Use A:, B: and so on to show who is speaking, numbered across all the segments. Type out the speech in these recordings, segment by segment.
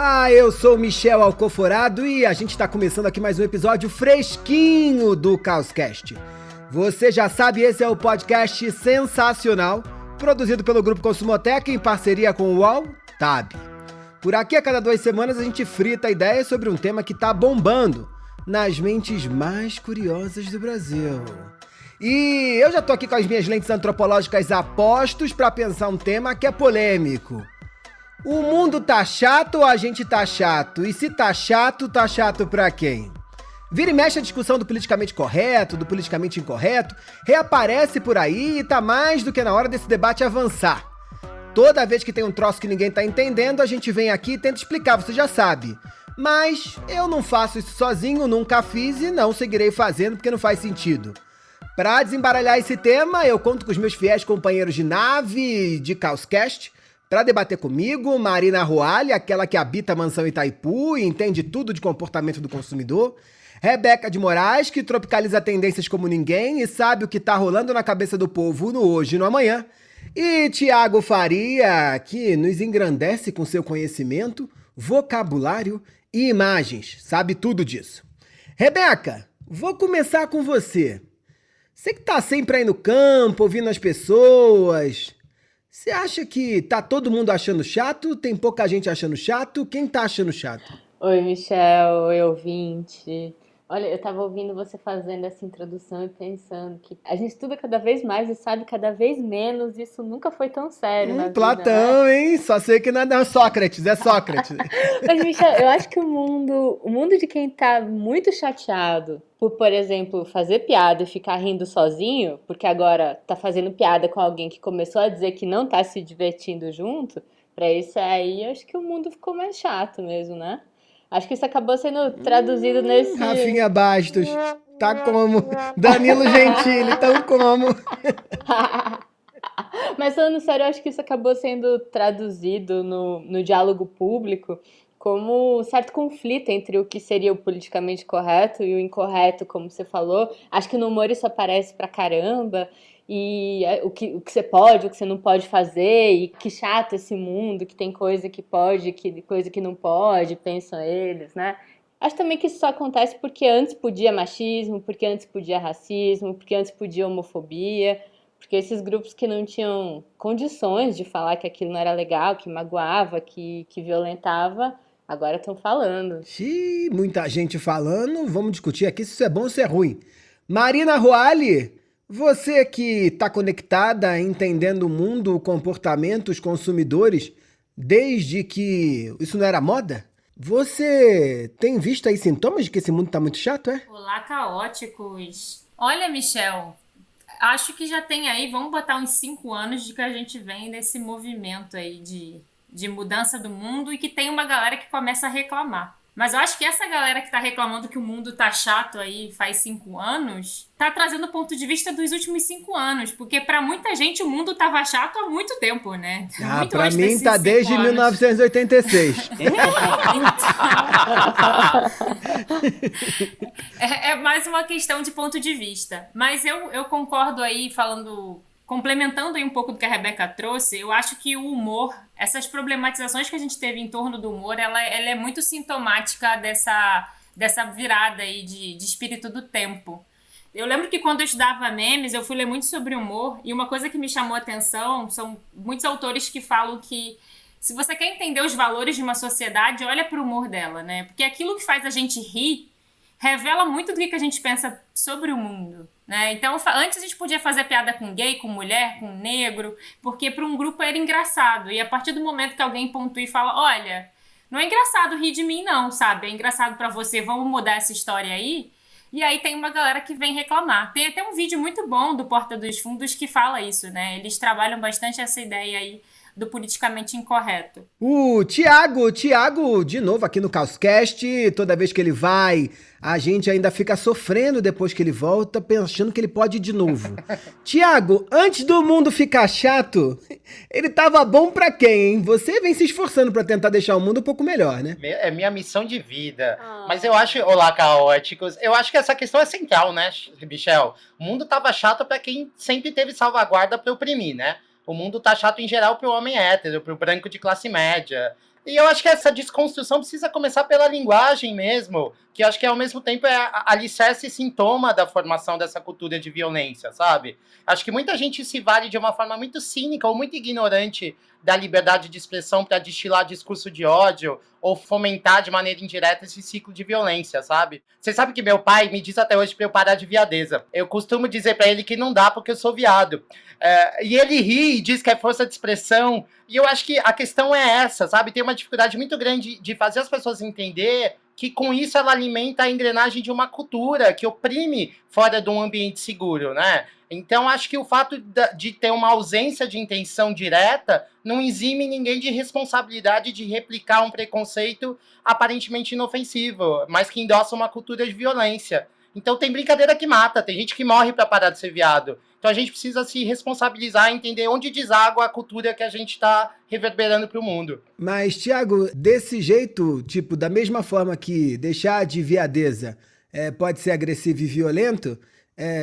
A: Olá, eu sou o Michel Alcoforado e a gente está começando aqui mais um episódio fresquinho do Caoscast. Você já sabe, esse é o podcast sensacional, produzido pelo Grupo Consumoteca em parceria com o UOL TAB. Por aqui, a cada 2 semanas, a gente frita ideias sobre um tema que tá bombando nas mentes mais curiosas do Brasil. E eu já tô aqui com as minhas lentes antropológicas a postos pra pensar um tema que é polêmico. O mundo tá chato ou a gente tá chato? E se tá chato pra quem? Vira e mexe a discussão do politicamente correto, do politicamente incorreto, reaparece por aí e tá mais do que na hora desse debate avançar. Toda vez que tem um troço que ninguém tá entendendo, a gente vem aqui e tenta explicar, você já sabe. Mas eu não faço isso sozinho, nunca fiz e não seguirei fazendo porque não faz sentido. Pra desembaralhar esse tema, eu conto com os meus fiéis companheiros de nave de Caoscast. Para debater comigo, Marina Roalli, aquela que habita a mansão Itaipu e entende tudo de comportamento do consumidor. Rebeca de Moraes, que tropicaliza tendências como ninguém e sabe o que tá rolando na cabeça do povo no hoje e no amanhã. E Tiago Faria, que nos engrandece com seu conhecimento, vocabulário e imagens. Sabe tudo disso. Rebeca, vou começar com você. Você que tá sempre aí no campo, ouvindo as pessoas... Você acha que tá todo mundo achando chato? Tem pouca gente achando chato? Quem tá achando chato?
B: Oi, Michel, oi, ouvinte. Olha, eu tava ouvindo você fazendo essa introdução e pensando que a gente estuda cada vez mais e sabe cada vez menos. Isso nunca foi tão sério na vida,
A: Platão,
B: né?
A: hein? Só sei que nada é Sócrates, é Sócrates.
B: Mas, Michel, eu acho que o mundo de quem tá muito chateado por exemplo, fazer piada e ficar rindo sozinho, porque agora tá fazendo piada com alguém que começou a dizer que não tá se divertindo junto, pra isso aí, acho que o mundo ficou mais chato mesmo, né? Acho que isso acabou sendo traduzido nesse...
A: Rafinha Bastos, tá como? Danilo Gentili, tão como?
B: Mas falando sério, eu acho que isso acabou sendo traduzido no diálogo público como um certo conflito entre o que seria o politicamente correto e o incorreto, como você falou. Acho que no humor isso aparece pra caramba, e o que você pode, o que você não pode fazer, e que chato esse mundo, que tem coisa que pode, coisa que não pode, pensam eles, né? Acho também que isso só acontece porque antes podia machismo, porque antes podia racismo, porque antes podia homofobia, porque esses grupos que não tinham condições de falar que aquilo não era legal, que magoava, que violentava, agora estão falando.
A: Xiii, muita gente falando, vamos discutir aqui se isso é bom ou se é ruim. Marina Roalli, você que tá conectada, entendendo o mundo, o comportamento, os consumidores, desde que isso não era moda, você tem visto aí sintomas de que esse mundo tá muito chato, é?
C: Olá, caóticos. Olha, Michel, acho que já tem aí, vamos botar uns 5 anos de que a gente vem nesse movimento aí de mudança do mundo e que tem uma galera que começa a reclamar. Mas eu acho que essa galera que tá reclamando que o mundo tá chato aí faz 5 anos, tá trazendo o ponto de vista dos últimos 5 anos, porque pra muita gente o mundo tava chato há muito tempo, né? Muito
A: Pra
C: antes
A: mim
C: desses
A: tá
C: 5
A: desde
C: anos.
A: 1986.
C: É mais uma questão de ponto de vista. Mas eu concordo aí, complementando aí um pouco do que a Rebeca trouxe, eu acho que o humor, essas problematizações que a gente teve em torno do humor, ela é muito sintomática dessa virada aí de espírito do tempo. Eu lembro que quando eu estudava memes, eu fui ler muito sobre humor, e uma coisa que me chamou a atenção são muitos autores que falam que se você quer entender os valores de uma sociedade, olha pro humor dela, né? Porque aquilo que faz a gente rir revela muito do que a gente pensa sobre o mundo, né? Então, antes a gente podia fazer piada com gay, com mulher, com negro, porque para um grupo era engraçado. E a partir do momento que alguém pontua e fala, olha, não é engraçado rir de mim não, sabe? É engraçado para você, vamos mudar essa história aí? E aí tem uma galera que vem reclamar. Tem até um vídeo muito bom do Porta dos Fundos que fala isso, né? Eles trabalham bastante essa ideia aí do politicamente incorreto.
A: O Tiago, de novo aqui no Caoscast, toda vez que ele vai, a gente ainda fica sofrendo depois que ele volta, pensando que ele pode ir de novo. Tiago, antes do mundo ficar chato, ele tava bom pra quem, hein? Você vem se esforçando pra tentar deixar o mundo um pouco melhor, né?
D: É minha missão de vida. Mas eu acho, olá, caóticos, eu acho que essa questão é central, né, Michel? O mundo tava chato pra quem sempre teve salvaguarda pra oprimir, né? O mundo tá chato em geral pro homem hétero, pro branco de classe média. E eu acho que essa desconstrução precisa começar pela linguagem mesmo, que eu acho que ao mesmo tempo é alicerce e sintoma da formação dessa cultura de violência, sabe? Acho que muita gente se vale de uma forma muito cínica ou muito ignorante da liberdade de expressão para destilar discurso de ódio ou fomentar de maneira indireta esse ciclo de violência, sabe? Você sabe que meu pai me diz até hoje para eu parar de viadeza. Eu costumo dizer para ele que não dá porque eu sou viado. E ele ri e diz que é força de expressão. E eu acho que a questão é essa, sabe? Tem uma dificuldade muito grande de fazer as pessoas entender que com isso ela alimenta a engrenagem de uma cultura que oprime fora de um ambiente seguro, né? Então, acho que o fato de ter uma ausência de intenção direta não exime ninguém de responsabilidade de replicar um preconceito aparentemente inofensivo, mas que endossa uma cultura de violência. Então, tem brincadeira que mata, tem gente que morre para parar de ser viado. Então, a gente precisa se responsabilizar e entender onde deságua a cultura que a gente está reverberando para o mundo.
A: Mas, Thiago, desse jeito, tipo, da mesma forma que deixar de viadeza pode ser agressivo e violento,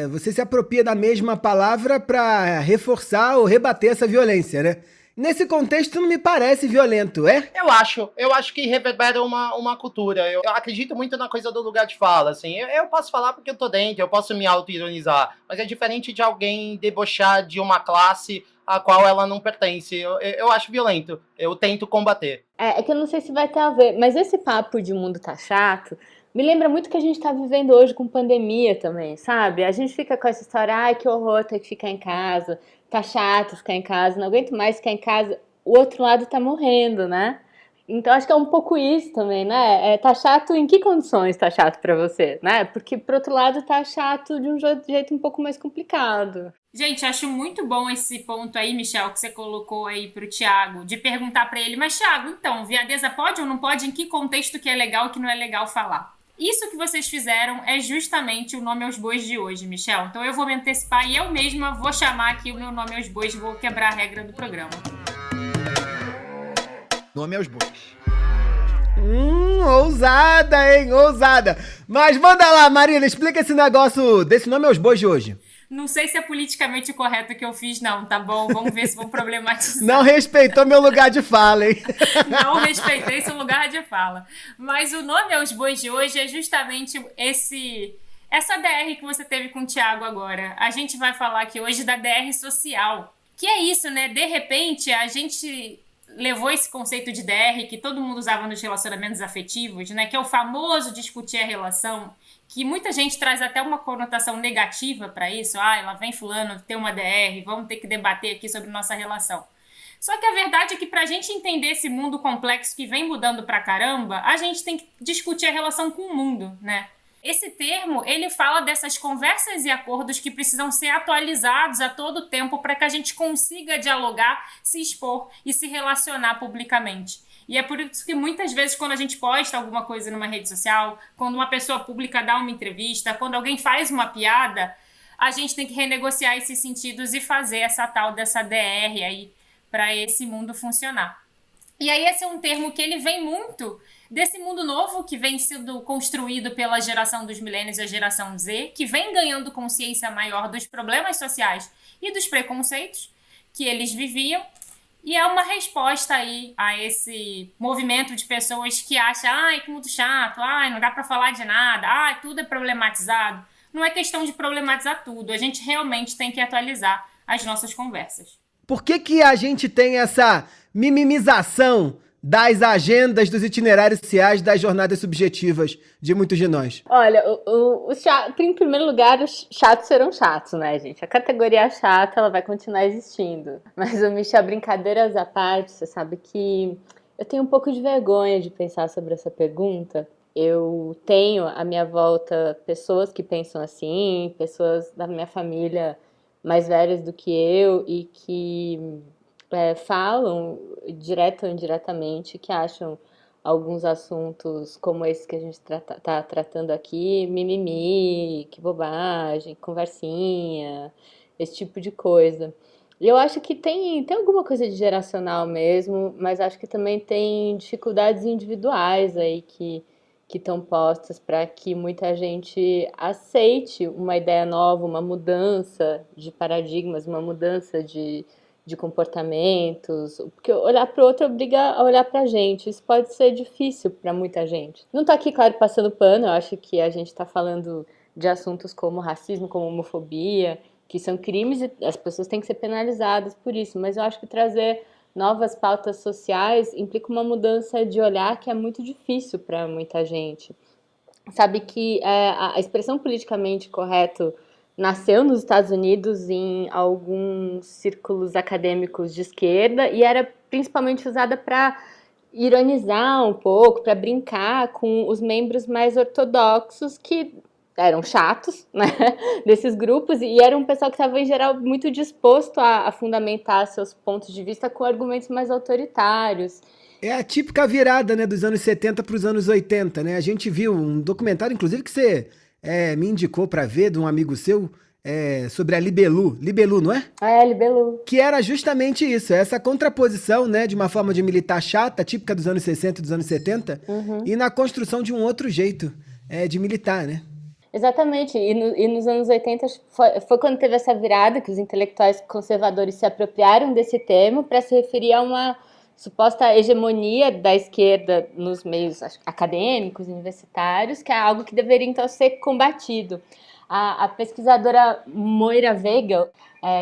A: você se apropria da mesma palavra para reforçar ou rebater essa violência, né? Nesse contexto não me parece violento, é?
D: Eu acho que reverbera uma cultura. Eu acredito muito na coisa do lugar de fala, assim. Eu posso falar porque eu tô dentro, eu posso me auto-ironizar, mas é diferente de alguém debochar de uma classe a qual ela não pertence. Eu acho violento, eu tento combater.
B: É que eu não sei se vai ter a ver, mas esse papo de mundo tá chato me lembra muito que a gente tá vivendo hoje com pandemia também, sabe? A gente fica com essa história, ai, que horror ter que ficar em casa, tá chato ficar em casa, não aguento mais ficar em casa. O outro lado tá morrendo, né? Então acho que é um pouco isso também, né? Tá chato em que condições tá chato pra você, né? Porque pro outro lado tá chato de um jeito um pouco mais complicado.
C: Gente, acho muito bom esse ponto aí, Michel, que você colocou aí pro Thiago, de perguntar pra ele, mas Thiago, então, viadeza pode ou não pode? Em que contexto que é legal e que não é legal falar? Isso que vocês fizeram é justamente o Nome aos Bois de hoje, Michel. Então eu vou me antecipar e eu mesma vou chamar aqui o meu Nome aos Bois e vou quebrar a regra do programa.
A: Nome aos bois. Ousada, hein? Ousada. Mas manda lá, Marina, explica esse negócio desse Nome aos Bois de hoje.
C: Não sei se é politicamente correto o que eu fiz, não, tá bom? Vamos ver se vão problematizar.
A: Não respeitou meu lugar de fala, hein?
C: Não respeitei seu lugar de fala. Mas o Nome aos Bois de hoje é justamente essa DR que você teve com o Thiago agora. A gente vai falar aqui hoje da DR social. Que é isso, né? De repente, a gente levou esse conceito de DR que todo mundo usava nos relacionamentos afetivos, né? Que é o famoso discutir a relação, que muita gente traz até uma conotação negativa para isso. Lá vem fulano ter uma DR, vamos ter que debater aqui sobre nossa relação. Só que a verdade é que pra gente entender esse mundo complexo que vem mudando pra caramba, a gente tem que discutir a relação com o mundo, né? Esse termo, ele fala dessas conversas e acordos que precisam ser atualizados a todo tempo para que a gente consiga dialogar, se expor e se relacionar publicamente. E é por isso que muitas vezes quando a gente posta alguma coisa numa rede social, quando uma pessoa pública dá uma entrevista, quando alguém faz uma piada, a gente tem que renegociar esses sentidos e fazer essa tal dessa DR aí para esse mundo funcionar. E aí esse é um termo que ele vem muito desse mundo novo que vem sendo construído pela geração dos milênios e a geração Z, que vem ganhando consciência maior dos problemas sociais e dos preconceitos que eles viviam. E é uma resposta aí a esse movimento de pessoas que acham, que mundo chato, não dá para falar de nada, tudo é problematizado. Não é questão de problematizar tudo, a gente realmente tem que atualizar as nossas conversas.
A: Por que a gente tem essa mimimização das agendas, dos itinerários sociais, das jornadas subjetivas de muitos de nós?
B: Olha, em primeiro lugar, os chatos serão chatos, né, gente? A categoria chata, ela vai continuar existindo. Mas, Michel, brincadeiras à parte, você sabe que eu tenho um pouco de vergonha de pensar sobre essa pergunta. Eu tenho à minha volta pessoas que pensam assim, pessoas da minha família mais velhas do que eu e que falam direto ou indiretamente que acham alguns assuntos como esse que a gente tá tratando aqui, mimimi, que bobagem, conversinha, esse tipo de coisa. E eu acho que tem alguma coisa de geracional mesmo, mas acho que também tem dificuldades individuais aí que estão postas para que muita gente aceite uma ideia nova, uma mudança de paradigmas, uma mudança de de comportamentos, porque olhar para o outro obriga a olhar para a gente. Isso pode ser difícil para muita gente. Não estou aqui, claro, passando pano. Eu acho que a gente está falando de assuntos como racismo, como homofobia, que são crimes e as pessoas têm que ser penalizadas por isso. Mas eu acho que trazer novas pautas sociais implica uma mudança de olhar que é muito difícil para muita gente. Sabe que a expressão politicamente correto nasceu nos Estados Unidos em alguns círculos acadêmicos de esquerda e era principalmente usada para ironizar um pouco, para brincar com os membros mais ortodoxos que eram chatos, né, desses grupos, e era um pessoal que estava, em geral, muito disposto a fundamentar seus pontos de vista com argumentos mais autoritários.
A: É a típica virada, né, dos anos 70 para os anos 80, né? A gente viu um documentário, inclusive, que você me indicou para ver, de um amigo seu, sobre a Libelu. Libelu, não é?
B: Libelu.
A: Que era justamente isso, essa contraposição, né, de uma forma de militar chata, típica dos anos 60 e dos anos 70, e na construção de um outro jeito de militar, né?
B: Exatamente, e nos anos 80 foi quando teve essa virada que os intelectuais conservadores se apropriaram desse termo para se referir a uma suposta hegemonia da esquerda nos meios acadêmicos, universitários, que é algo que deveria então ser combatido. A pesquisadora Moira Weigel,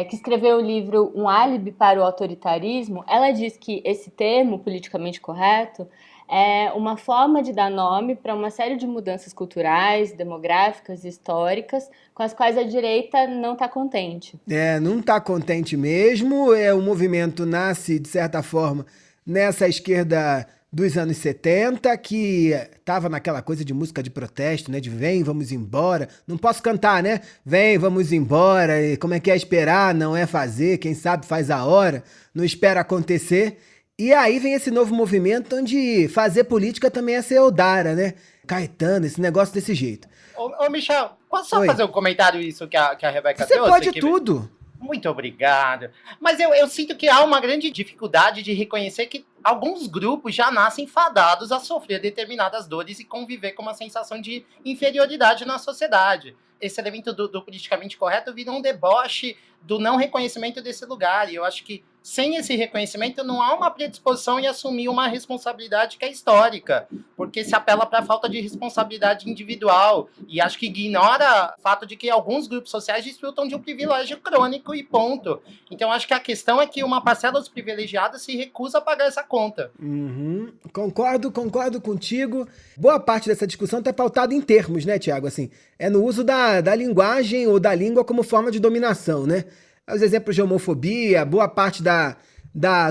B: que escreveu o livro Um Álibi para o Autoritarismo, ela diz que esse termo, politicamente correto, é uma forma de dar nome para uma série de mudanças culturais, demográficas e históricas com as quais a direita não está contente.
A: Não está contente mesmo. O movimento nasce, de certa forma, nessa esquerda dos anos 70, que estava naquela coisa de música de protesto, né? De vem, vamos embora. Não posso cantar, né? Vem, vamos embora. E como é que é esperar? Não é fazer. Quem sabe faz a hora. Não espera acontecer. E aí vem esse novo movimento onde fazer política também é ser Eudara, né? Caetano, esse negócio desse jeito.
D: Ô Michel, posso só fazer um comentário isso que a Rebeca
A: Você
D: trouxe?
A: Você pode tudo.
D: Muito obrigado. Mas eu sinto que há uma grande dificuldade de reconhecer que alguns grupos já nascem fadados a sofrer determinadas dores e conviver com uma sensação de inferioridade na sociedade. Esse elemento do politicamente correto vira um deboche do não reconhecimento desse lugar. E eu acho que sem esse reconhecimento não há uma predisposição em assumir uma responsabilidade que é histórica, porque se apela para a falta de responsabilidade individual e acho que ignora o fato de que alguns grupos sociais desfrutam de um privilégio crônico e ponto. Então acho que a questão é que uma parcela dos privilegiados se recusa a pagar essa conta.
A: Concordo contigo. Boa parte dessa discussão está pautada em termos, né, Tiago? Assim, é no uso da linguagem ou da língua como forma de dominação, né? Os exemplos de homofobia, boa parte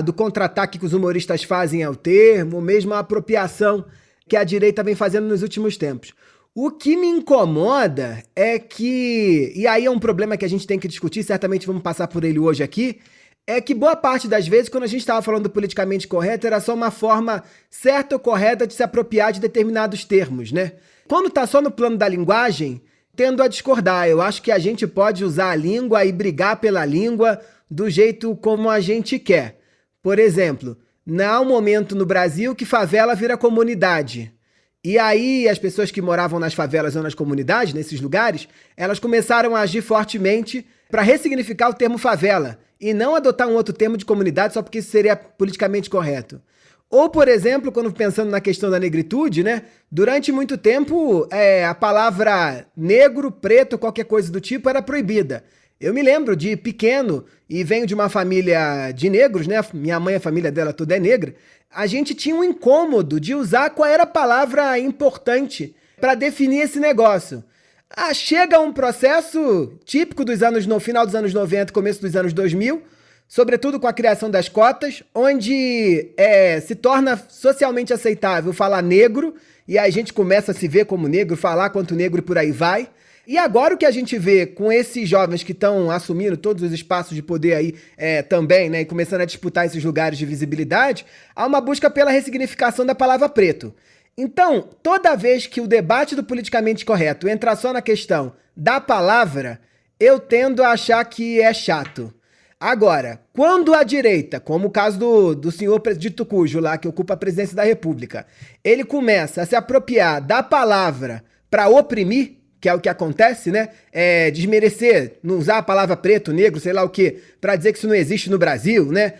A: do contra-ataque que os humoristas fazem ao termo, mesmo a apropriação que a direita vem fazendo nos últimos tempos. O que me incomoda é que, e aí é um problema que a gente tem que discutir, certamente vamos passar por ele hoje aqui, é que boa parte das vezes, quando a gente estava falando do politicamente correto, era só uma forma certa ou correta de se apropriar de determinados termos, né? Quando está só no plano da linguagem, tendo a discordar. Eu acho que a gente pode usar a língua e brigar pela língua do jeito como a gente quer. Por exemplo, não há um momento no Brasil que favela vira comunidade. E aí as pessoas que moravam nas favelas ou nas comunidades, nesses lugares, elas começaram a agir fortemente para ressignificar o termo favela e não adotar um outro termo de comunidade só porque isso seria politicamente correto. Ou, por exemplo, quando pensando na questão da negritude, né? Durante muito tempo, a palavra negro, preto, qualquer coisa do tipo, era proibida. Eu me lembro de pequeno, e venho de uma família de negros, né? Minha mãe, a família dela toda é negra. A gente tinha um incômodo de usar qual era a palavra importante para definir esse negócio. Chega um processo típico no final dos anos 90, começo dos anos 2000, sobretudo com a criação das cotas, onde se torna socialmente aceitável falar negro, e aí a gente começa a se ver como negro, falar quanto negro e por aí vai. E agora o que a gente vê com esses jovens que estão assumindo todos os espaços de poder aí também, né, e começando a disputar esses lugares de visibilidade, há uma busca pela ressignificação da palavra preto. Então, toda vez que o debate do politicamente correto entra só na questão da palavra, eu tendo a achar que é chato. Agora, quando a direita, como o caso do senhor dito cujo lá, que ocupa a presidência da República, ele começa a se apropriar da palavra para oprimir, que é o que acontece, né? Desmerecer, não usar a palavra preto, negro, sei lá o quê, para dizer que isso não existe no Brasil, né?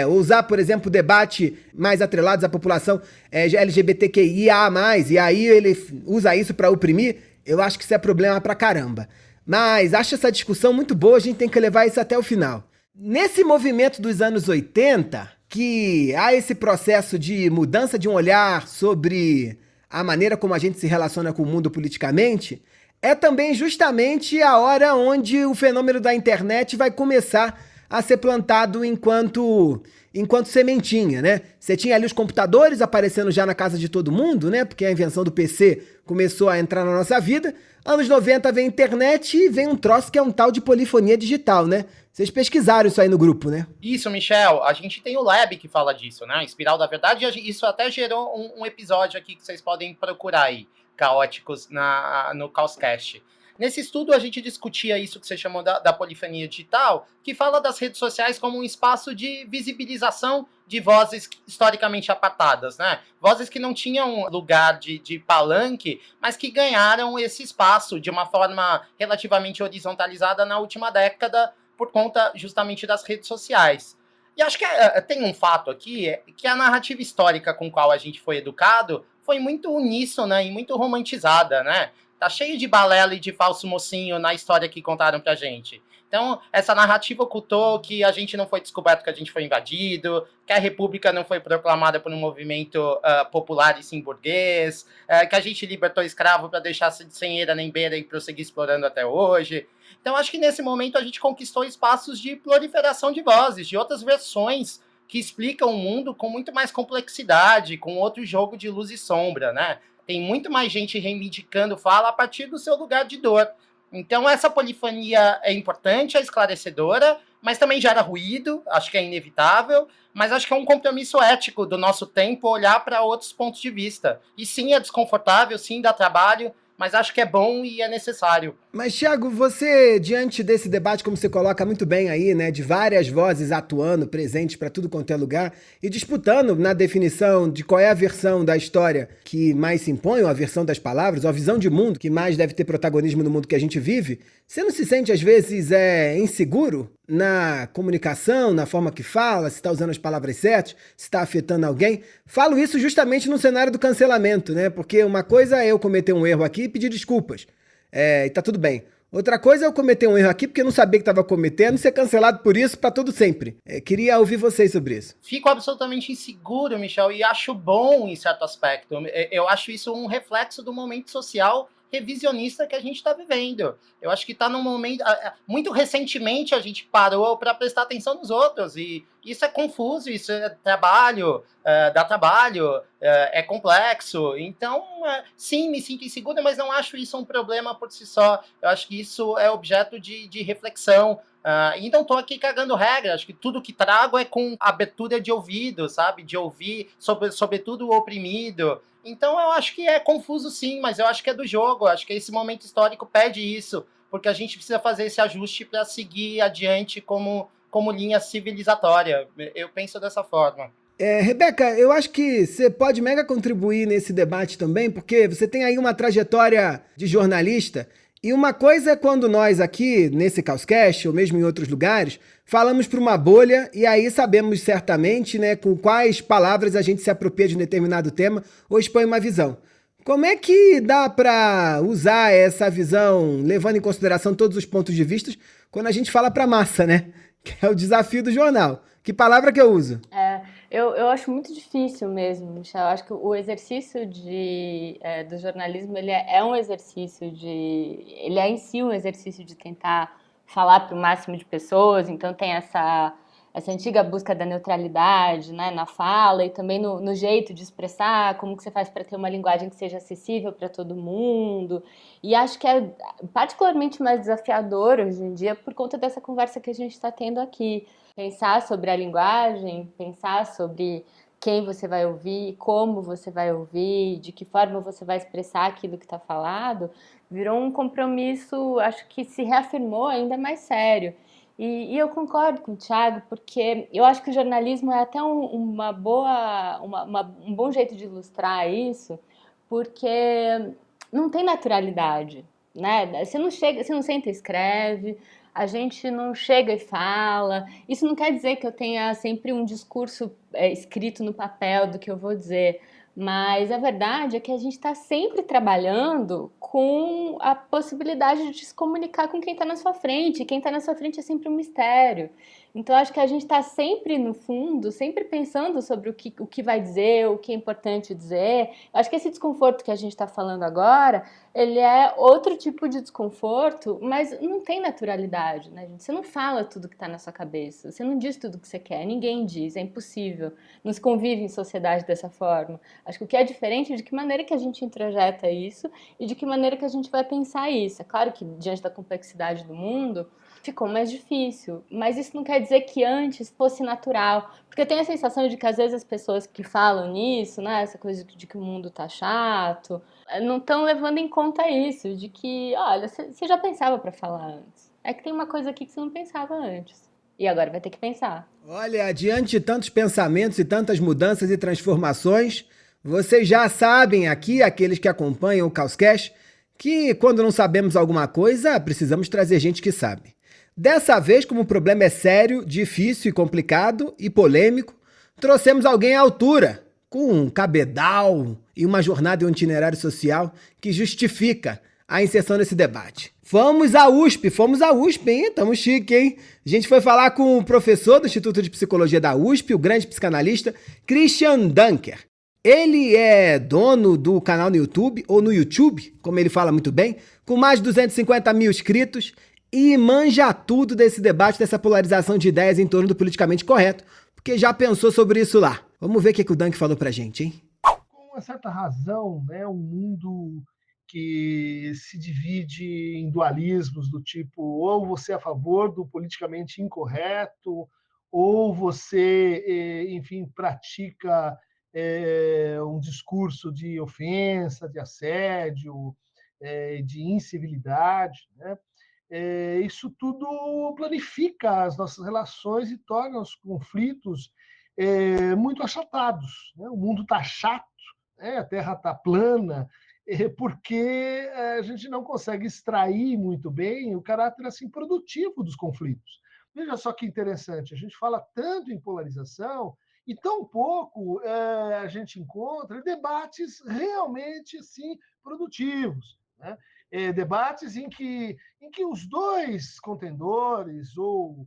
A: Usar, por exemplo, debate mais atrelados à população LGBTQIA+, e aí ele usa isso para oprimir, eu acho que isso é problema pra caramba. Mas acho essa discussão muito boa, a gente tem que levar isso até o final. Nesse movimento dos anos 80, que há esse processo de mudança de um olhar sobre a maneira como a gente se relaciona com o mundo politicamente, é também justamente a hora onde o fenômeno da internet vai começar a ser plantado enquanto sementinha, né? Você tinha ali os computadores aparecendo já na casa de todo mundo, né? Porque a invenção do PC começou a entrar na nossa vida. Anos 90 vem a internet e vem um troço que é um tal de polifonia digital, né? Vocês pesquisaram isso aí no grupo, né?
D: Isso, Michel. A gente tem o Lab que fala disso, né? Espiral da Verdade. Isso até gerou um episódio aqui que vocês podem procurar aí, Caóticos, no Caoscast. Nesse estudo, a gente discutia isso que você chamou da polifonia digital, que fala das redes sociais como um espaço de visibilização de vozes historicamente apartadas, né? Vozes que não tinham lugar de palanque, mas que ganharam esse espaço de uma forma relativamente horizontalizada na última década, por conta justamente das redes sociais. E acho que tem um fato aqui, que a narrativa histórica com a qual a gente foi educado foi muito uníssona e muito romantizada, né? Tá cheio de balela e de falso mocinho na história que contaram pra gente. Então, essa narrativa ocultou que a gente não foi descoberto, que a gente foi invadido, que a república não foi proclamada por um movimento popular e sim burguês, que a gente libertou escravo para deixar sem eira nem beira e prosseguir explorando até hoje. Então, acho que nesse momento a gente conquistou espaços de proliferação de vozes, de outras versões que explicam o mundo com muito mais complexidade, com outro jogo de luz e sombra, né? Tem muito mais gente reivindicando fala a partir do seu lugar de dor. Então, essa polifonia é importante, é esclarecedora, mas também gera ruído, acho que é inevitável, mas acho que é um compromisso ético do nosso tempo olhar para outros pontos de vista. E sim, é desconfortável, sim, dá trabalho, mas acho que é bom e é necessário.
A: Mas, Thiago, você, diante desse debate, como você coloca muito bem aí, né, de várias vozes atuando, presentes para tudo quanto é lugar, e disputando na definição de qual é a versão da história que mais se impõe, ou a versão das palavras, ou a visão de mundo que mais deve ter protagonismo no mundo que a gente vive, você não se sente, às vezes, inseguro na comunicação, na forma que fala, se está usando as palavras certas, se está afetando alguém? Falo isso justamente no cenário do cancelamento, né? Porque uma coisa é eu cometer um erro aqui e pedir desculpas. E tá tudo bem. Outra coisa é eu cometer um erro aqui porque eu não sabia que estava cometendo e ser cancelado por isso para todo sempre. Queria ouvir vocês sobre isso.
D: Fico absolutamente inseguro, Michel, e acho bom em certo aspecto. Eu acho isso um reflexo do momento social revisionista que a gente está vivendo. Eu acho que está num momento... Muito recentemente a gente parou para prestar atenção nos outros, e isso é confuso, isso é trabalho, dá trabalho, é complexo. Então, sim, me sinto insegura, mas não acho isso um problema por si só. Eu acho que isso é objeto de reflexão. E não estou aqui cagando regra, acho que tudo que trago é com abertura de ouvido, sabe? De ouvir, sobretudo o oprimido. Então eu acho que é confuso sim, mas eu acho que é do jogo, eu acho que esse momento histórico pede isso, porque a gente precisa fazer esse ajuste para seguir adiante como linha civilizatória. Eu penso dessa forma.
A: Rebeca, eu acho que você pode mega contribuir nesse debate também, porque você tem aí uma trajetória de jornalista. E uma coisa é quando nós aqui, nesse Caoscast, ou mesmo em outros lugares, falamos para uma bolha e aí sabemos certamente, né, com quais palavras a gente se apropria de um determinado tema ou expõe uma visão. Como é que dá para usar essa visão, levando em consideração todos os pontos de vista, quando a gente fala para massa, né? Que é o desafio do jornal. Que palavra que eu uso?
B: Eu acho muito difícil mesmo, Michel. Eu acho que o exercício do jornalismo, ele é um exercício ele é em si um exercício de tentar falar para o máximo de pessoas, então tem essa antiga busca da neutralidade, né, na fala e também no jeito de expressar, como que você faz para ter uma linguagem que seja acessível para todo mundo. E acho que é particularmente mais desafiador hoje em dia por conta dessa conversa que a gente está tendo aqui. Pensar sobre a linguagem, pensar sobre quem você vai ouvir, como você vai ouvir, de que forma você vai expressar aquilo que está falado, virou um compromisso, acho que se reafirmou ainda mais sério. E eu concordo com o Thiago, porque eu acho que o jornalismo é até um bom jeito de ilustrar isso, porque não tem naturalidade. né? Você não chega, você não senta e escreve, a gente não chega e fala. Isso não quer dizer que eu tenha sempre um discurso escrito no papel do que eu vou dizer, mas a verdade é que a gente está sempre trabalhando com a possibilidade de se comunicar com quem está na sua frente. E quem está na sua frente é sempre um mistério. Então, acho que a gente está sempre, no fundo, sempre pensando sobre o que vai dizer, o que é importante dizer. Eu acho que esse desconforto que a gente está falando agora, ele é outro tipo de desconforto, mas não tem naturalidade, né, gente? Você não fala tudo que está na sua cabeça, você não diz tudo que você quer, ninguém diz, é impossível. Não se convive em sociedade dessa forma. Acho que o que é diferente é de que maneira que a gente introjeta isso e de que maneira que a gente vai pensar isso. É claro que, diante da complexidade do mundo, ficou mais difícil, mas isso não quer dizer que antes fosse natural, porque eu tenho a sensação de que às vezes as pessoas que falam nisso, né, essa coisa de que o mundo tá chato, não estão levando em conta isso, de que, olha, você já pensava para falar antes. É que tem uma coisa aqui que você não pensava antes. E agora vai ter que pensar.
A: Olha, diante de tantos pensamentos e tantas mudanças e transformações, vocês já sabem aqui, aqueles que acompanham o Causcast, que quando não sabemos alguma coisa, precisamos trazer gente que sabe. Dessa vez, como o problema é sério, difícil e complicado e polêmico, trouxemos alguém à altura, com um cabedal e uma jornada e um itinerário social que justifica a inserção nesse debate. Fomos à USP, hein? Tamo chique, hein? A gente foi falar com o professor do Instituto de Psicologia da USP, o grande psicanalista Christian Dunker. Ele é dono do canal no YouTube, ou no YouTube, como ele fala muito bem, com mais de 250 mil inscritos e manja tudo desse debate, dessa polarização de ideias em torno do politicamente correto, porque já pensou sobre isso lá. Vamos ver o que o Dunker falou pra gente, hein?
E: Com uma certa razão, né, um mundo que se divide em dualismos do tipo ou você é a favor do politicamente incorreto ou você, enfim, pratica um discurso de ofensa, de assédio, de incivilidade, né? Isso tudo planifica as nossas relações e torna os conflitos muito achatados, né? O mundo está chato, né? A Terra está plana, porque a gente não consegue extrair muito bem o caráter assim produtivo dos conflitos. Veja só que interessante, a gente fala tanto em polarização e tão pouco a gente encontra debates realmente assim produtivos, né? Debates em que os dois contendores, ou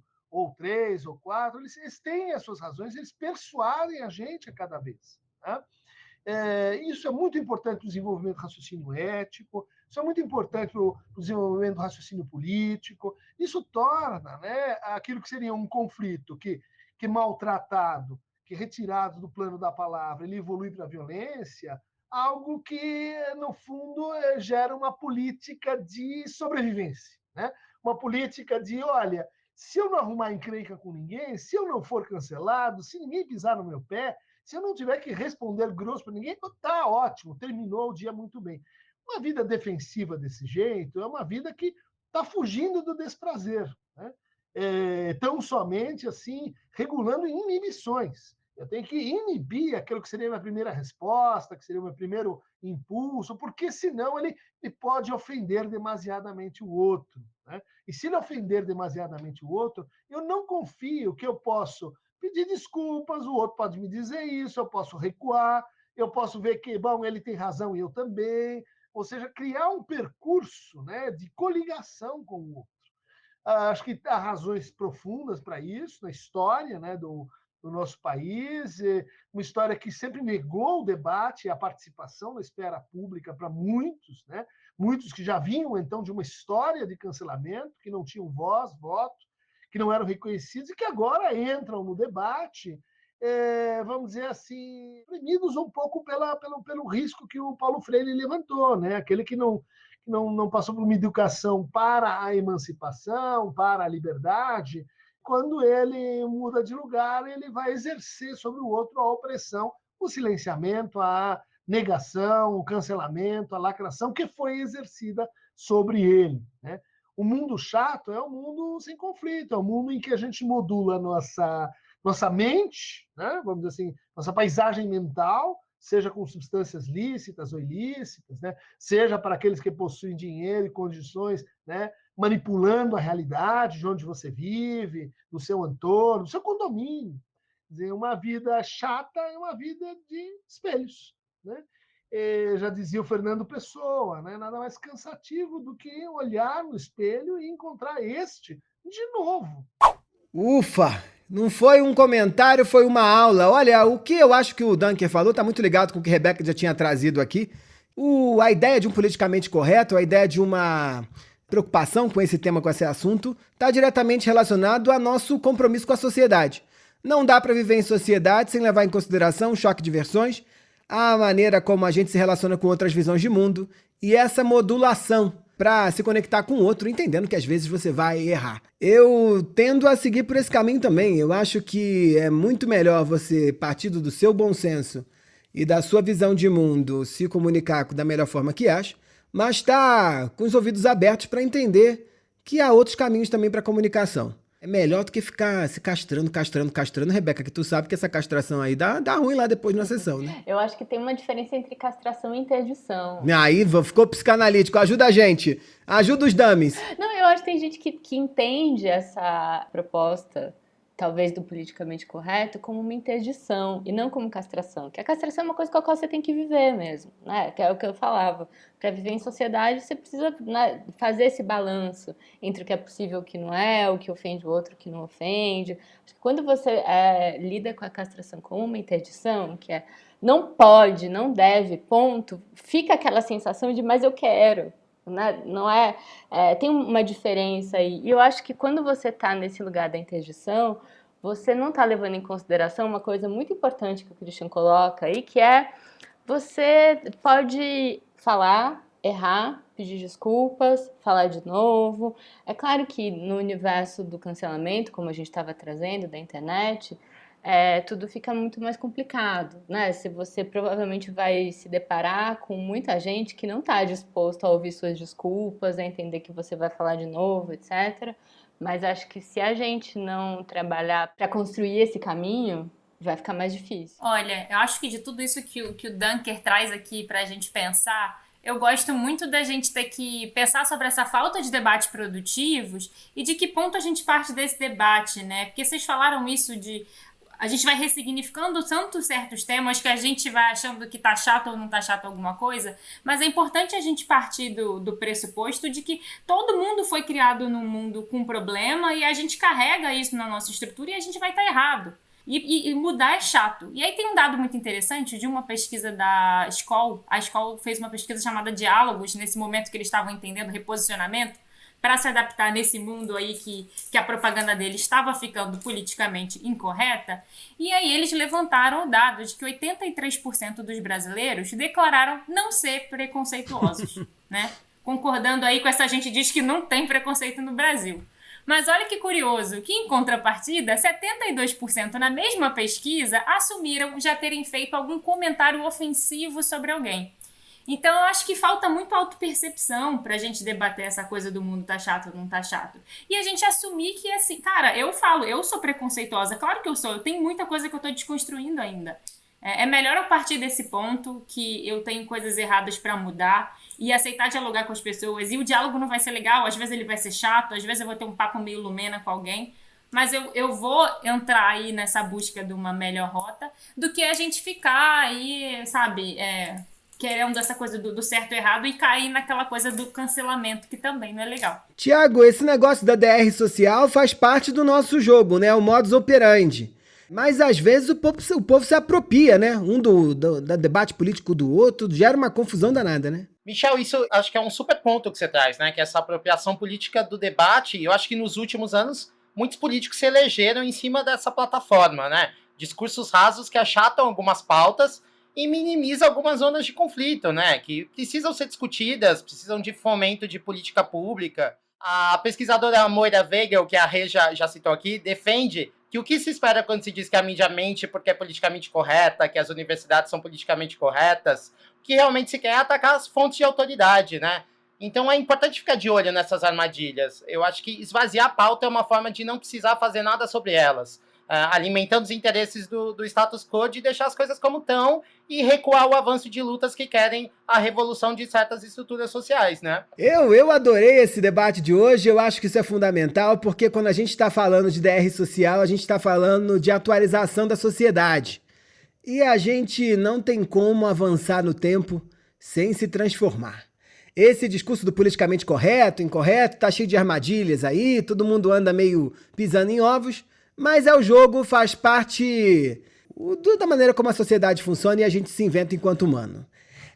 E: três, ou quatro, eles têm as suas razões, eles persuadem a gente a cada vez. Né? Isso é muito importante para o desenvolvimento do raciocínio ético, isso é muito importante para o desenvolvimento do raciocínio político, isso torna, né, aquilo que seria um conflito que maltratado, que retirado do plano da palavra, ele evolui para a violência, algo que, no fundo, gera uma política de sobrevivência, né? Uma política de, olha, se eu não arrumar encrenca com ninguém, se eu não for cancelado, se ninguém pisar no meu pé, se eu não tiver que responder grosso para ninguém, tá ótimo, terminou o dia muito bem. Uma vida defensiva desse jeito é uma vida que está fugindo do desprazer, né? Tão somente assim, regulando inibições. Eu tenho que inibir aquilo que seria a minha primeira resposta, que seria o meu primeiro impulso, porque senão ele pode ofender demasiadamente o outro. Né? E se ele ofender demasiadamente o outro, eu não confio que eu posso pedir desculpas, o outro pode me dizer isso, eu posso recuar, eu posso ver que, bom, ele tem razão e eu também. Ou seja, criar um percurso, né, de coligação com o outro. Acho que há razões profundas para isso na história, né, do nosso país, uma história que sempre negou o debate e a participação na esfera pública para muitos, né? Muitos que já vinham, então, de uma história de cancelamento, que não tinham voz, voto, que não eram reconhecidos e que agora entram no debate, vamos dizer assim, premidos um pouco pelo risco que o Paulo Freire levantou, né? Aquele que não passou por uma educação para a emancipação, para a liberdade, quando ele muda de lugar, ele vai exercer sobre o outro a opressão, o silenciamento, a negação, o cancelamento, a lacração que foi exercida sobre ele. Né? O mundo chato é um mundo sem conflito, é um mundo em que a gente modula nossa mente, né? Vamos dizer assim, nossa paisagem mental, seja com substâncias lícitas ou ilícitas, né? Seja para aqueles que possuem dinheiro e condições, né? Manipulando a realidade de onde você vive, do seu entorno, do seu condomínio. Quer dizer, uma vida chata é uma vida de espelhos, né? Já dizia o Fernando Pessoa, né? Nada mais cansativo do que olhar no espelho e encontrar este de novo.
A: Ufa! Não foi um comentário, foi uma aula. Olha, o que eu acho que o Dunker falou está muito ligado com o que a Rebeca já tinha trazido aqui. A ideia de um politicamente correto, a ideia de uma preocupação com esse tema, com esse assunto, está diretamente relacionado ao nosso compromisso com a sociedade. Não dá para viver em sociedade sem levar em consideração o choque de versões, a maneira como a gente se relaciona com outras visões de mundo e essa modulação para se conectar com o outro, entendendo que às vezes você vai errar. Eu tendo a seguir por esse caminho também. Eu acho que é muito melhor você, partindo do seu bom senso e da sua visão de mundo, se comunicar da melhor forma que acha, mas tá com os ouvidos abertos para entender que há outros caminhos também para comunicação. É melhor do que ficar se castrando, Rebeca, que tu sabe que essa castração aí dá ruim lá depois na sessão, né?
B: Eu acho que tem uma diferença entre castração e interdição.
A: Aí, ficou psicanalítico. Ajuda a gente. Ajuda os dummies.
B: Não, eu acho que tem gente que entende essa proposta, talvez do politicamente correto, como uma interdição e não como castração. Que a castração é uma coisa com a qual você tem que viver mesmo, né? Que é o que eu falava. Para viver em sociedade, você precisa, né, fazer esse balanço entre o que é possível e o que não é, o que ofende o outro, o que não ofende. Acho que quando você lida com a castração como uma interdição, que é não pode, não deve, ponto, fica aquela sensação de mas eu quero. Né? Não tem uma diferença aí. E eu acho que quando você está nesse lugar da interdição, você não está levando em consideração uma coisa muito importante que o Christian coloca aí, que é você pode falar, errar, pedir desculpas, falar de novo. É claro que no universo do cancelamento, como a gente estava trazendo, da internet, tudo fica muito mais complicado, né? Se você provavelmente vai se deparar com muita gente que não está disposto a ouvir suas desculpas, a entender que você vai falar de novo, etc. Mas acho que se a gente não trabalhar para construir esse caminho, vai ficar mais difícil.
C: Olha, eu acho que de tudo isso que o Dunker traz aqui pra gente pensar, eu gosto muito da gente ter que pensar sobre essa falta de debates produtivos e de que ponto a gente parte desse debate, né? Porque vocês falaram isso de a gente vai ressignificando tanto certos temas que a gente vai achando que tá chato ou não tá chato alguma coisa, mas é importante a gente partir do pressuposto de que todo mundo foi criado num mundo com problema e a gente carrega isso na nossa estrutura e a gente vai estar errado. E mudar é chato. E aí tem um dado muito interessante de uma pesquisa da Skoll. A Skoll fez uma pesquisa chamada Diálogos, nesse momento que eles estavam entendendo reposicionamento, para se adaptar nesse mundo aí que a propaganda dele estava ficando politicamente incorreta. E aí eles levantaram o dado de que 83% dos brasileiros declararam não ser preconceituosos, né? Concordando aí com essa gente que diz que não tem preconceito no Brasil. Mas olha que curioso, que em contrapartida, 72% na mesma pesquisa assumiram já terem feito algum comentário ofensivo sobre alguém. Então eu acho que falta muito autopercepção pra gente debater essa coisa do mundo tá chato ou não tá chato. E a gente assumir que, assim, cara, eu sou preconceituosa, claro que eu sou, eu tenho muita coisa que eu tô desconstruindo ainda. É melhor eu partir desse ponto que eu tenho coisas erradas pra mudar e aceitar dialogar com as pessoas. E o diálogo não vai ser legal, às vezes ele vai ser chato, às vezes eu vou ter um papo meio lumena com alguém, mas eu vou entrar aí nessa busca de uma melhor rota do que a gente ficar aí, sabe, querendo essa coisa do certo e errado e cair naquela coisa do cancelamento, que também não é legal.
A: Tiago, esse negócio da DR social faz parte do nosso jogo, né? O modus operandi. Mas às vezes o povo se apropria, né? Um do debate político do outro, gera uma confusão danada, né?
D: Michel, isso acho que é um super ponto que você traz, né? Que essa apropriação política do debate, eu acho que nos últimos anos muitos políticos se elegeram em cima dessa plataforma, né? Discursos rasos que achatam algumas pautas e minimiza algumas zonas de conflito, né? Que precisam ser discutidas, precisam de fomento de política pública. A pesquisadora Moira Weigel, que a Rê já citou aqui, defende que o que se espera quando se diz que a mídia mente porque é politicamente correta, que as universidades são politicamente corretas, o que realmente se quer é atacar as fontes de autoridade, né? Então é importante ficar de olho nessas armadilhas. Eu acho que esvaziar a pauta é uma forma de não precisar fazer nada sobre elas. alimentando os interesses do status quo de deixar as coisas como estão e recuar o avanço de lutas que querem a revolução de certas estruturas sociais, né?
A: Eu adorei esse debate de hoje, eu acho que isso é fundamental, porque quando a gente está falando de DR social, a gente está falando de atualização da sociedade. E a gente não tem como avançar no tempo sem se transformar. Esse discurso do politicamente correto, incorreto, tá cheio de armadilhas aí, todo mundo anda meio pisando em ovos, mas é o jogo, faz parte da maneira como a sociedade funciona e a gente se inventa enquanto humano.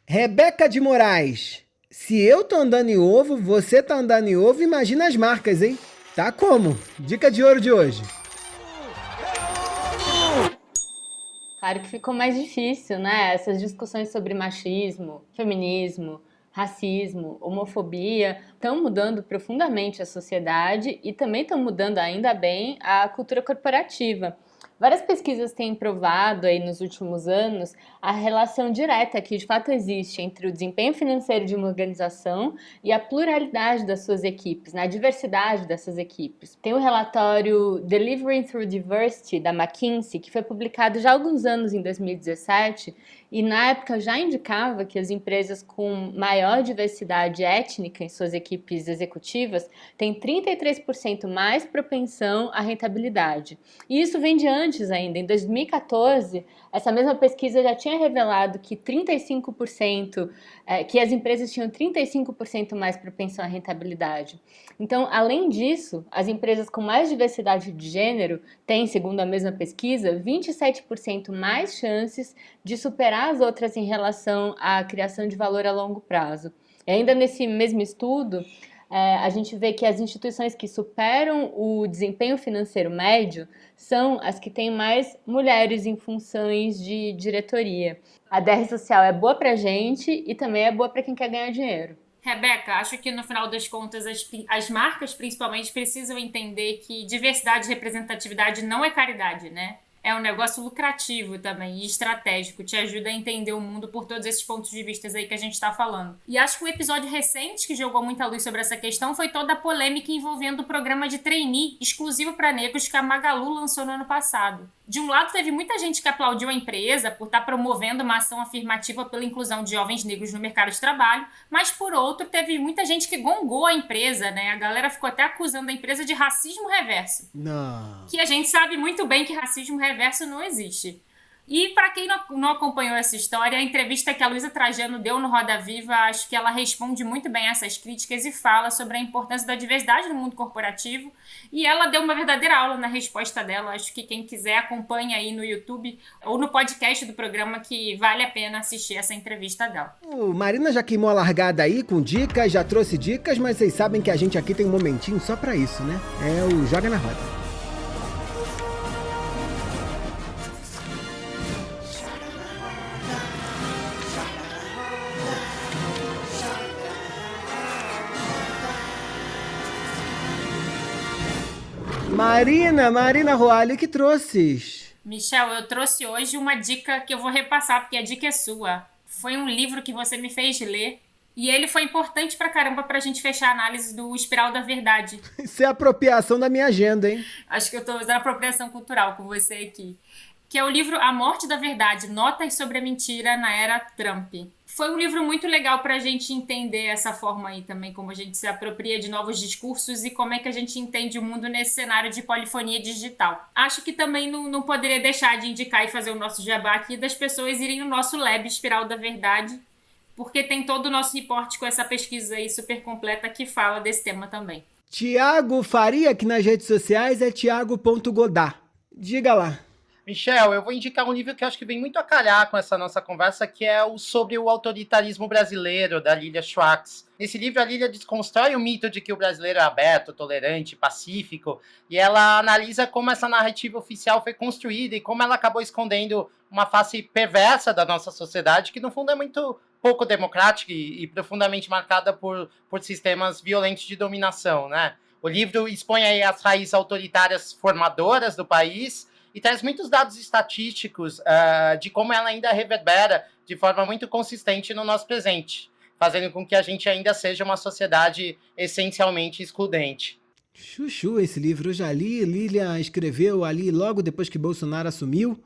A: Rebeca de Moraes, se eu tô andando em ovo, você tá andando em ovo, imagina as marcas, hein? Tá como? Dica de ouro de hoje.
B: Claro que ficou mais difícil, né? Essas discussões sobre machismo, feminismo, racismo, homofobia estão mudando profundamente a sociedade e também estão mudando, ainda bem, a cultura corporativa. Várias pesquisas têm provado aí nos últimos anos a relação direta que de fato existe entre o desempenho financeiro de uma organização e a pluralidade das suas equipes, né? A diversidade dessas equipes. Tem o relatório Delivering Through Diversity, da McKinsey, que foi publicado já há alguns anos, em 2017, e na época já indicava que as empresas com maior diversidade étnica em suas equipes executivas têm 33% mais propensão à rentabilidade. E isso vem de antes ainda. Em 2014, essa mesma pesquisa já tinha revelado que 35%, que as empresas tinham 35% mais propensão à rentabilidade. Então, além disso, as empresas com mais diversidade de gênero têm, segundo a mesma pesquisa, 27% mais chances de superar as outras em relação à criação de valor a longo prazo. E ainda nesse mesmo estudo, a gente vê que as instituições que superam o desempenho financeiro médio são as que têm mais mulheres em funções de diretoria. A DR social é boa pra gente e também é boa para quem quer ganhar dinheiro.
C: Rebeca, acho que no final das contas as marcas principalmente precisam entender que diversidade e representatividade não é caridade, né? É um negócio lucrativo também e estratégico, te ajuda a entender o mundo por todos esses pontos de vista aí que a gente está falando. E acho que um episódio recente que jogou muita luz sobre essa questão foi toda a polêmica envolvendo o programa de trainee exclusivo para negros que a Magalu lançou no ano passado. De um lado, teve muita gente que aplaudiu a empresa por estar promovendo uma ação afirmativa pela inclusão de jovens negros no mercado de trabalho, mas, por outro, teve muita gente que gongou a empresa, né? A galera ficou até acusando a empresa de racismo reverso.
A: Não.
C: Que a gente sabe muito bem que racismo reverso não existe. E para quem não acompanhou essa história, a entrevista que a Luísa Trajano deu no Roda Viva, acho que ela responde muito bem a essas críticas e fala sobre a importância da diversidade no mundo corporativo. E ela deu uma verdadeira aula na resposta dela. Acho que quem quiser acompanha aí no YouTube ou no podcast do programa, que vale a pena assistir essa entrevista dela.
A: O Marina já queimou a largada aí com dicas, já trouxe dicas, mas vocês sabem que a gente aqui tem um momentinho só pra isso, né? É o Joga na Roda. Marina Roalho, que trouxes?
C: Michel, eu trouxe hoje uma dica que eu vou repassar, porque a dica é sua. Foi um livro que você me fez ler e ele foi importante pra caramba pra gente fechar a análise do Espiral da Verdade.
A: Isso é apropriação da minha agenda, hein?
C: Acho que eu tô usando apropriação cultural com você aqui. Que é o livro A Morte da Verdade, Notas sobre a Mentira na Era Trump. Foi um livro muito legal para a gente entender essa forma aí também, como a gente se apropria de novos discursos e como é que a gente entende o mundo nesse cenário de polifonia digital. Acho que também não poderia deixar de indicar e fazer o nosso jabá aqui das pessoas irem no nosso Lab Espiral da Verdade, porque tem todo o nosso reporte com essa pesquisa aí super completa que fala desse tema também.
A: Tiago Faria, aqui nas redes sociais, é tiago.godá. Diga lá.
D: Michel, eu vou indicar um livro que eu acho que vem muito a calhar com essa nossa conversa, que é o sobre o autoritarismo brasileiro, da Lilia Schwartz. Nesse livro, a Lilia desconstrói o mito de que o brasileiro é aberto, tolerante, pacífico, e ela analisa como essa narrativa oficial foi construída e como ela acabou escondendo uma face perversa da nossa sociedade, que no fundo é muito pouco democrática e profundamente marcada por sistemas violentos de dominação, né? O livro expõe aí as raízes autoritárias formadoras do país e traz muitos dados estatísticos de como ela ainda reverbera de forma muito consistente no nosso presente, fazendo com que a gente ainda seja uma sociedade essencialmente excludente.
A: Chuchu esse livro, eu já li, Lilian escreveu ali logo depois que Bolsonaro assumiu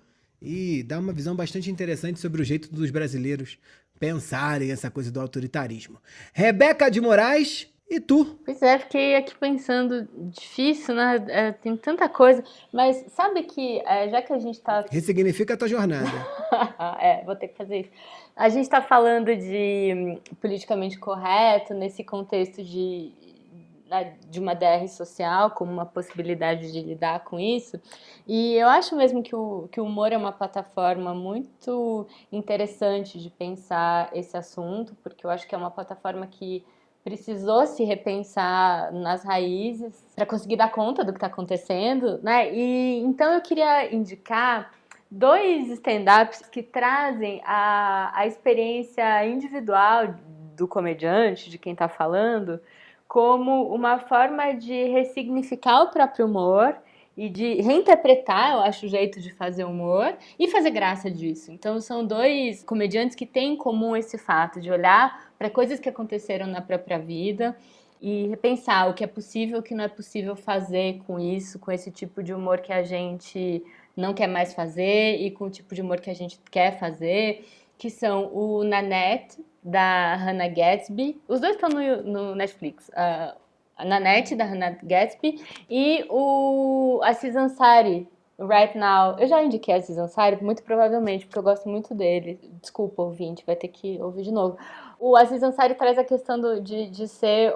A: e dá uma visão bastante interessante sobre o jeito dos brasileiros pensarem essa coisa do autoritarismo. Rebeca de Moraes, e tu?
B: Pois é, fiquei aqui pensando, difícil, né? Tem tanta coisa, mas sabe que, já que a gente tá...
A: Ressignifica a tua jornada.
B: Vou ter que fazer isso. A gente tá falando de politicamente correto nesse contexto de uma DR social, como uma possibilidade de lidar com isso, e eu acho mesmo que o humor é uma plataforma muito interessante de pensar esse assunto, porque eu acho que é uma plataforma que precisou se repensar nas raízes para conseguir dar conta do que está acontecendo, né? E então eu queria indicar 2 stand-ups que trazem a experiência individual do comediante, de quem está falando, como uma forma de ressignificar o próprio humor e de reinterpretar, eu acho, o jeito de fazer humor e fazer graça disso. Então, são 2 comediantes que têm em comum esse fato de olhar para coisas que aconteceram na própria vida e repensar o que é possível e o que não é possível fazer com isso, com esse tipo de humor que a gente não quer mais fazer e com o tipo de humor que a gente quer fazer, que são o Nanette, da Hannah Gadsby. Os 2 estão no Netflix. A Nanette, da Hannah Gadsby, e o Aziz Ansari, Right Now. Eu já indiquei a Aziz Ansari, muito provavelmente, porque eu gosto muito dele. Desculpa, ouvinte, vai ter que ouvir de novo. O Aziz Ansari traz a questão de ser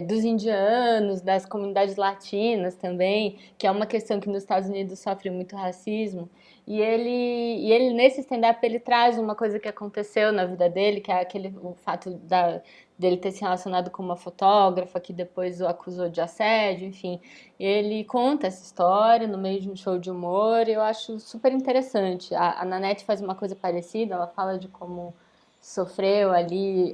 B: dos indianos, das comunidades latinas também, que é uma questão que nos Estados Unidos sofre muito racismo. E ele nesse stand-up, ele traz uma coisa que aconteceu na vida dele, que é o fato dele ter se relacionado com uma fotógrafa que depois o acusou de assédio, enfim. Ele conta essa história no meio de um show de humor e eu acho super interessante. A Nanette faz uma coisa parecida, ela fala de como sofreu ali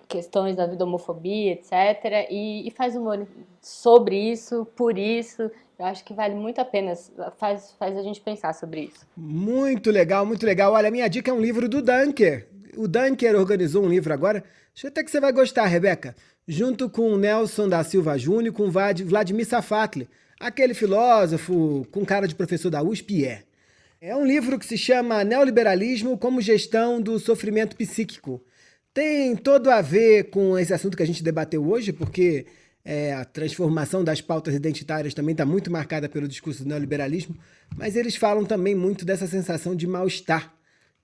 B: questões da vida, homofobia, etc. E faz humor sobre isso, por isso. Eu acho que vale muito a pena, faz a gente pensar sobre isso.
A: Muito legal, muito legal. Olha, a minha dica é um livro do Dunker. O Dunker organizou um livro agora, acho até que você vai gostar, Rebeca, junto com o Nelson da Silva Júnior e com o Vladimir Safatli, aquele filósofo com cara de professor da USP. É um livro que se chama Neoliberalismo como Gestão do Sofrimento Psíquico. Tem todo a ver com esse assunto que a gente debateu hoje, porque a transformação das pautas identitárias também está muito marcada pelo discurso do neoliberalismo, mas eles falam também muito dessa sensação de mal-estar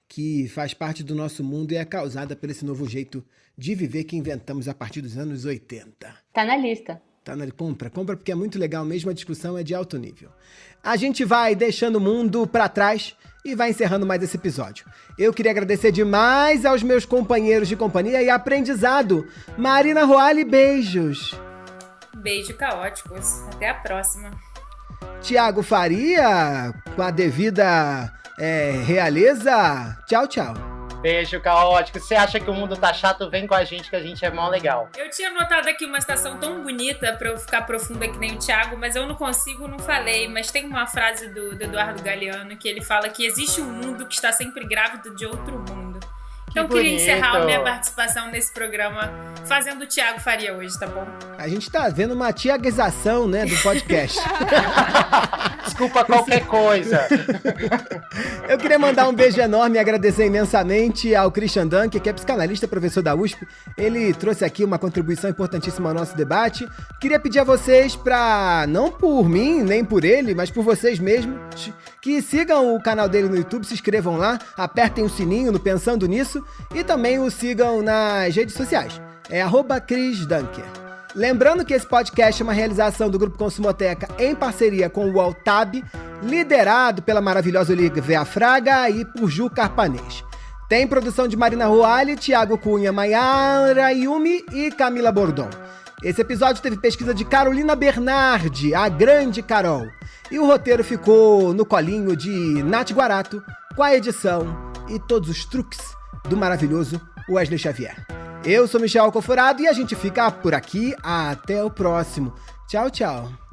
A: que faz parte do nosso mundo e é causada por esse novo jeito de viver que inventamos a partir dos anos 80.
B: Tá na lista.
A: Compra porque é muito legal mesmo, a discussão é de alto nível. A gente vai deixando o mundo para trás e vai encerrando mais esse episódio. Eu queria agradecer demais aos meus companheiros de companhia e aprendizado. Marina Roale, beijos.
C: Beijo caóticos. Até a próxima.
A: Tiago Faria, com a devida realeza. Tchau, tchau.
D: Beijo caótico. Você acha que o mundo tá chato? Vem com a gente que a gente é mó legal.
C: Eu tinha notado aqui uma citação tão bonita pra eu ficar profunda que nem o Thiago, mas eu não consigo, não falei. Mas tem uma frase do Eduardo Galeano que ele fala que existe um mundo que está sempre grávido de outro mundo. Então eu queria encerrar a minha participação nesse programa fazendo o Thiago Faria hoje, tá bom?
A: A gente tá vendo uma tiaguização, né, do podcast.
D: Desculpa qualquer coisa.
A: Eu queria mandar um beijo enorme e agradecer imensamente ao Christian Dunker, que é psicanalista, professor da USP. Ele trouxe aqui uma contribuição importantíssima ao nosso debate. Queria pedir a vocês pra, não por mim, nem por ele, mas por vocês mesmos, que sigam o canal dele no YouTube, se inscrevam lá, apertem o sininho no Pensando Nisso e também o sigam nas redes sociais. É @ChrisDunker. Lembrando que esse podcast é uma realização do Grupo Consumoteca em parceria com o UOL-TAB, liderado pela maravilhosa Olivia Fraga e por Ju Carpanês. Tem produção de Marina Roale, Thiago Cunha, Maiara Yumi e Camila Bordon. Esse episódio teve pesquisa de Carolina Bernardi, a grande Carol. E o roteiro ficou no colinho de Nath Guarato, com a edição e todos os truques do maravilhoso Wesley Xavier. Eu sou Michel Alcoforado e a gente fica por aqui. Até o próximo. Tchau, tchau.